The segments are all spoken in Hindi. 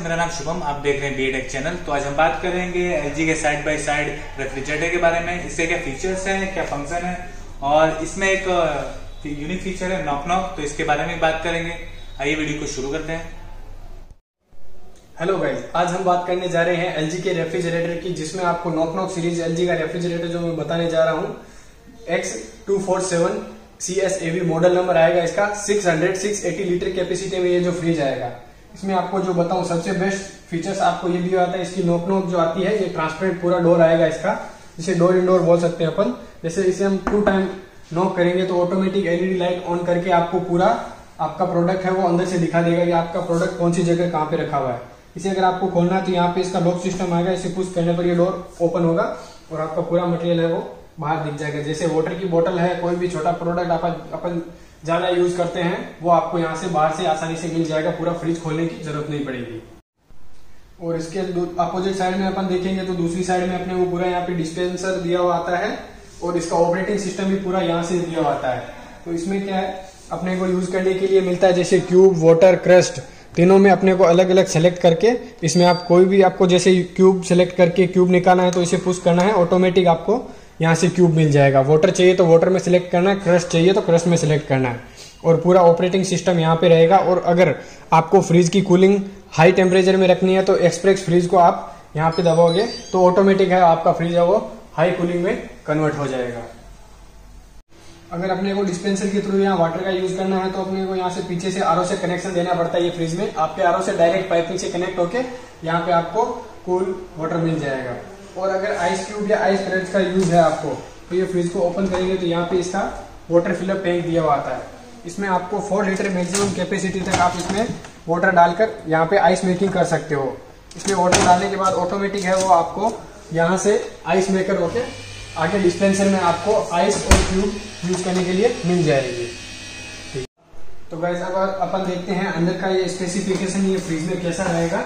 मेरा नाम शुभम, आप देख रहे हैं BA Tech चैनल। तो आज हम बात करेंगे LG के साइड बाय साइड रेफ्रिजरेटर के बारे में। इसके क्या फीचर्स हैं, क्या फंक्शन है, और इसमें एक यूनिक फीचर है नॉक नॉक, तो इसके बारे में बात करेंगे। आइए वीडियो को शुरू करते हैं। हेलो गाइज, आज हम बात करने जा रहे हैं LG के रेफ्रिजरेटर की, जिसमें आपको नॉक नॉक सीरीज LG का रेफ्रिजरेटर जो मैं बताने जा रहा हूँ X247 CSAV मॉडल नंबर आएगा। इसका 680 लीटर कैपेसिटी में ये जो फ्रिज आएगा। इसमें आपको जो बताऊं सबसे बेस्ट फीचर्स आपको ये भी आता है। इसकी नॉक नॉक जो आती है, ये ट्रांसपेरेंट पूरा डोर आएगा इसका, जिसे डोर इंडोर बोल सकते हैं अपन। जैसे इसे हम 2 टाइम नॉक करेंगे तो ऑटोमेटिक LED लाइट ऑन करके आपको पूरा आपका प्रोडक्ट है वो अंदर से दिखा देगा कि आपका प्रोडक्ट कौन सी जगह कहाँ पे रखा हुआ है। इसे अगर आपको खोलना है तो यहाँ पे इसका लॉक सिस्टम आएगा। इसे पुश करने पर ये डोर ओपन होगा और आपका पूरा मटेरियल है वो बाहर दिख जाएगा। जैसे वाटर की बोतल है, कोई भी छोटा प्रोडक्ट अपन ज्यादा यूज करते हैं, वो आपको यहाँ से बाहर से आसानी से मिल जाएगा। पूरा फ्रिज खोलने की जरूरत नहीं पड़ेगी। और इसके अपोजिट साइड में अपन देखेंगे तो दूसरी साइड में अपने को पूरा यहाँ पे डिस्पेंसर दिया हुआ आता है और इसका ऑपरेटिंग सिस्टम भी पूरा यहाँ से दिया हुआ आता है। तो इसमें क्या है, अपने को यूज करने के लिए मिलता है जैसे क्यूब, वाटर, क्रस्ट, तीनों में अपने को अलग अलग सेलेक्ट करके इसमें आप कोई भी आपको जैसे क्यूब सेलेक्ट करके क्यूब निकालना है तो इसे पुश करना है, ऑटोमेटिक आपको यहाँ से क्यूब मिल जाएगा। वाटर चाहिए तो वाटर में सिलेक्ट करना है, क्रस्ट चाहिए तो क्रस्ट में सिलेक्ट करना है, और पूरा ऑपरेटिंग सिस्टम यहाँ पे रहेगा। और अगर आपको फ्रिज की कूलिंग हाई टेम्परेचर में रखनी है तो एक्सप्रेस फ्रिज को आप यहाँ पे दबाओगे तो ऑटोमेटिक है आपका फ्रिज है वो हाई कूलिंग में कन्वर्ट हो जाएगा। अगर अपने को डिस्पेंसर के थ्रू यहाँ वाटर का यूज करना है तो अपने को यहाँ से पीछे से RO से कनेक्शन देना पड़ता है। ये फ्रिज में आपके RO से डायरेक्ट पाइपिंग से कनेक्ट होके यहाँ पे आपको कूल वाटर मिल जाएगा। और अगर आइस क्यूब या आइस क्रेट्स का यूज है आपको, तो ये फ्रिज को ओपन करेंगे तो यहाँ पे इसका वाटर फिलअप टैंक दिया हुआ आता है। इसमें आपको 4 लीटर मैक्सिमम कैपेसिटी तक आप इसमें वाटर डालकर यहाँ पे आइस मेकिंग कर सकते हो। इसमें वाटर डालने के बाद ऑटोमेटिक है वो आपको यहाँ से आइस मेकर होके आगे डिस्पेंसर में आपको आइस और क्यूब यूज करने के लिए मिल जाएगी। तो गाइस अब अपन देखते हैं अंदर का ये स्पेसिफिकेशन, ये फ्रिज में कैसा रहेगा।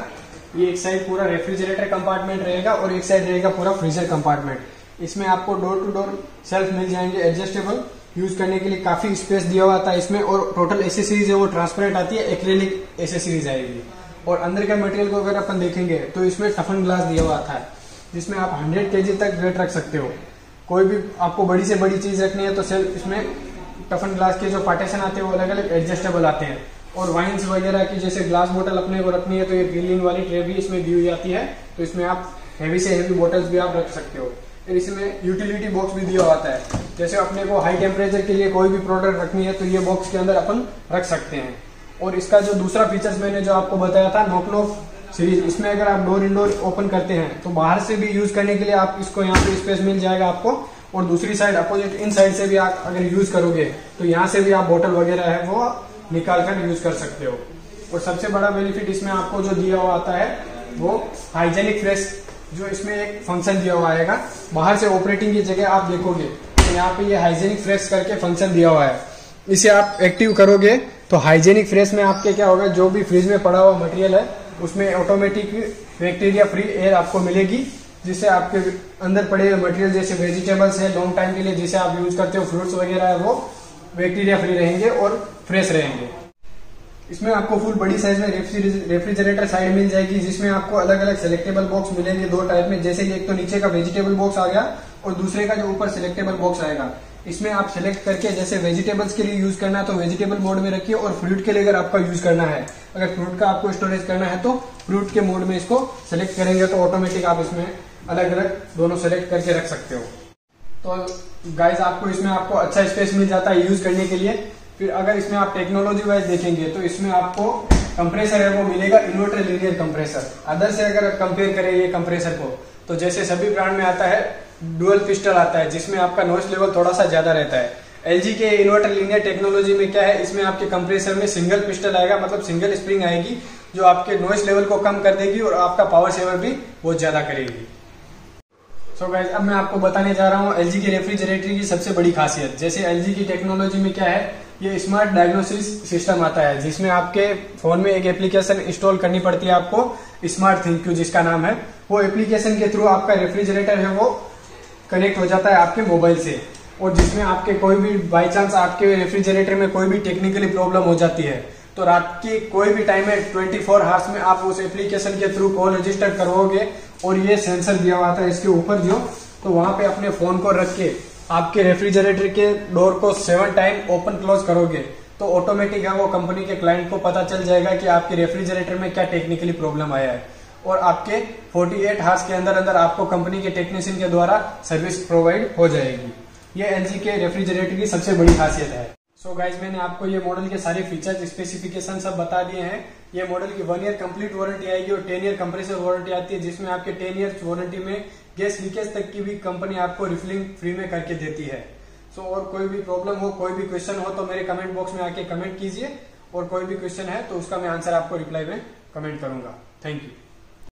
ये एक साइड पूरा रेफ्रिजरेटर कंपार्टमेंट रहेगा और एक साइड रहेगा पूरा फ्रीजर कंपार्टमेंट। इसमें आपको डोर टू डोर शेल्फ मिल जाएंगे एडजस्टेबल, यूज करने के लिए काफी स्पेस दिया हुआ था इसमें। और टोटल एसेसरीज है वो ट्रांसपेरेंट आती है, एक्रेलिक एसेसरीज आएगी। और अंदर के मटेरियल को अगर अपन देखेंगे तो इसमें टफन ग्लास दिया हुआ था, जिसमें आप 100 kg तक वेट रख सकते हो। कोई भी आपको बड़ी से बड़ी चीज रखनी है तो सेल्फ इसमें टफन ग्लास के जो पार्टीशन आते हैं वो अलग अलग एडजस्टेबल आते हैं। और वाइन्स वगैरह की जैसे ग्लास बोतल अपने को रखनी है तो ये ग्रिलिंग वाली ट्रे भी इसमें दी हुई आती है, तो इसमें आप हेवी से हेवी बोतल्स भी आप रख सकते हो। फिर इसमें यूटिलिटी बॉक्स भी दिया आता है, जैसे अपने को हाई टेम्परेचर के लिए कोई भी प्रोडक्ट रखनी है तो ये बॉक्स के अंदर अपन रख सकते हैं। और इसका जो दूसरा फीचर्स मैंने जो आपको बताया था नॉक नॉक सीरीज, इसमें अगर आप डोर इंडोर ओपन करते हैं तो बाहर से भी यूज करने के लिए आप इसको यहाँ पे स्पेस मिल जाएगा आपको। और दूसरी साइड अपोजिट इन साइड से भी आप अगर यूज करोगे तो यहाँ से भी आप बोतल वगैरह है वो निकाल कर यूज कर सकते हो। और सबसे बड़ा बेनिफिट इसमें आपको जो दिया हुआ आता है वो हाइजेनिक फ्रेश, जो इसमें एक फंक्शन दिया हुआ आएगा। बाहर से ऑपरेटिंग की जगह आप देखोगे तो यहाँ पे ये हाइजेनिक फ्रेश करके फंक्शन दिया हुआ है। इसे आप एक्टिव करोगे तो हाइजेनिक फ्रेश में आपके क्या होगा, जो भी फ्रिज में पड़ा हुआ मटेरियल है उसमें ऑटोमेटिक बैक्टीरिया फ्री एयर आपको मिलेगी, जिससे आपके अंदर पड़े हुए मटेरियल जैसे वेजिटेबल्स है लॉन्ग टाइम के लिए जैसे आप यूज करते हो, फ्रूट्स वगैरह है, वो बैक्टीरिया फ्री रहेंगे और फ्रेश रहेंगे। इसमें आपको फुल बड़ी साइज में रेफ्रिजरेटर साइड मिल जाएगी, जिसमें आपको अलग अलग सिलेक्टेबल बॉक्स मिलेंगे 2 टाइप में। जैसे कि एक तो नीचे का वेजिटेबल बॉक्स आ गया और दूसरे का जो ऊपर सिलेक्टेबल बॉक्स आएगा। इसमें आप सिलेक्ट करके जैसे वेजिटेबल्स के लिए यूज करना है तो वेजिटेबल मोड में रखिए, और फ्रूट के लिए अगर आपका यूज करना है, अगर फ्रूट का आपको स्टोरेज करना है तो फ्रूट के मोड में इसको सिलेक्ट करेंगे तो ऑटोमेटिक आप इसमें अलग अलग दोनों सेलेक्ट करके रख सकते हो। तो गाइस आपको इसमें आपको अच्छा स्पेस मिल जाता है यूज करने के लिए। फिर अगर इसमें आप टेक्नोलॉजी वाइज देखेंगे तो इसमें आपको कंप्रेसर है वो मिलेगा इन्वर्टर लीनियर कंप्रेसर। अदर से अगर कंपेयर करें ये कंप्रेसर को तो जैसे सभी ब्रांड में आता है डुअल पिस्टल आता है, जिसमें आपका नॉइस लेवल थोड़ा सा ज्यादा रहता है। LG के इन्वर्टर लीनियर टेक्नोलॉजी में क्या है, इसमें आपके कंप्रेसर में सिंगल पिस्टल आएगा, मतलब सिंगल स्प्रिंग आएगी जो आपके नॉइस लेवल को कम कर देगी और आपका पावर सेवर भी बहुत ज्यादा करेगी। सो गाइस अब मैं आपको बताने जा रहा हूँ LG के रेफ्रिजरेटर की सबसे बड़ी खासियत। जैसे LG की टेक्नोलॉजी में क्या है, ये स्मार्ट डायग्नोसिस सिस्टम आता है, जिसमें आपके फोन में एक एप्लीकेशन इंस्टॉल करनी पड़ती है आपको, स्मार्ट थिंक जिसका नाम है। वो एप्लीकेशन के थ्रू आपका रेफ्रिजरेटर है वो कनेक्ट हो जाता है आपके मोबाइल से, और जिसमें आपके कोई भी बाई चांस आपके रेफ्रिजरेटर में कोई भी टेक्निकली प्रॉब्लम हो जाती है तो रात की कोई भी टाइम में 24 आवर्स में आप उस एप्लीकेशन के थ्रू कॉल रजिस्टर करोगे और ये सेंसर दिया हुआ था इसके ऊपर जो, तो वहां पे अपने फोन को रख के आपके रेफ्रिजरेटर के डोर को 7 टाइम ओपन क्लोज करोगे तो ऑटोमेटिक है वो कंपनी के क्लाइंट को पता चल जाएगा कि आपके रेफ्रिजरेटर में क्या टेक्निकली प्रॉब्लम आया है और आपके 48 आवर्स के अंदर अंदर आपको कंपनी के टेक्नीशियन के द्वारा सर्विस प्रोवाइड हो जाएगी। ये एलजी के रेफ्रिजरेटर की सबसे बड़ी खासियत है। सो गाइज मैंने आपको ये मॉडल के सारे फीचर्स स्पेसिफिकेशन सब बता दिए हैं। ये मॉडल की 1 ईयर कंप्लीट वारंटी आएगी और 10 ईयर कंप्रेसर वारंटी आती है, जिसमें आपके 10 ईयर वारंटी में गैस लीकेज तक की भी कंपनी आपको रिफिलिंग फ्री में करके देती है। सो और कोई भी प्रॉब्लम हो, कोई भी क्वेश्चन हो तो मेरे कमेंट बॉक्स में आके कमेंट कीजिए और कोई भी क्वेश्चन है तो उसका मैं आंसर आपको रिप्लाई में कमेंट करूंगा। Thank you.